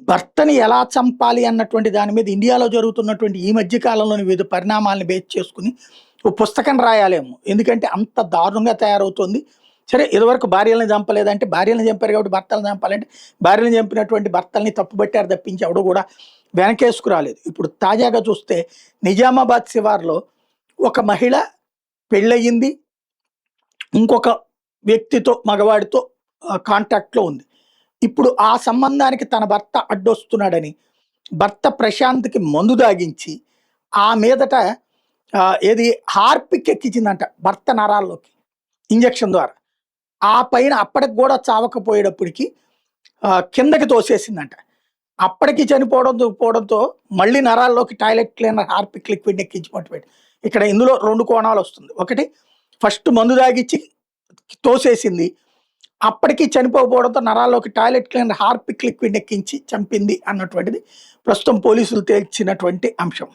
భర్తని ఎలా చంపాలి అన్నటువంటి దాని మీద ఇండియాలో జరుగుతున్నటువంటి ఈ మధ్య కాలంలోని వివిధ పరిణామాలను బేస్ చేసుకుని ఓ పుస్తకం రాయాలేమో. ఎందుకంటే అంత దారుణంగా తయారవుతుంది. సరే ఇదివరకు భార్యలను చంపలేదంటే భార్యలను చంపారు కాబట్టి భర్తలను చంపాలంటే భార్యలను చంపినటువంటి భర్తల్ని తప్పుబట్టారు తప్పించి ఎవడు కూడా వెనకేసుకు రాలేదు. ఇప్పుడు తాజాగా చూస్తే నిజామాబాద్ శివార్లో ఒక మహిళ పెళ్ళయింది. ఇంకొక వ్యక్తితో మగవాడితో కాంటాక్ట్‌లో ఉంది. ఇప్పుడు ఆ సంబంధానికి తన భర్త అడ్డొస్తున్నాడని, భర్త ప్రశాంత్‌కి మందు దాగించి, ఆ మీదట ఏది హార్పిక్ ఎక్కించిందంట భర్త నరాల్లోకి ఇంజెక్షన్ ద్వారా. ఆ పైన అప్పటికి కూడా చావకపోయేటప్పటికి కిందకి తోసేసిందంట. అప్పటికి పోవడంతో మళ్ళీ నరాల్లోకి టాయిలెట్ క్లీనర్ హార్పిక్ లిక్విడ్ ఎక్కించి పట్టుబెట్టి. ఇక్కడ ఇందులో 2 కోణాలు వస్తుంది. ఒకటి ఫస్ట్ మందు తాగిచ్చి తోసేసింది. అప్పటికి చనిపోకపోవడంతో నరాల్లోకి టాయిలెట్ క్లీనర్ హార్పిక్ లిక్విడ్ ఎక్కించి చంపింది అన్నటువంటిది ప్రస్తుతం పోలీసులు తేల్చినటువంటి అంశం.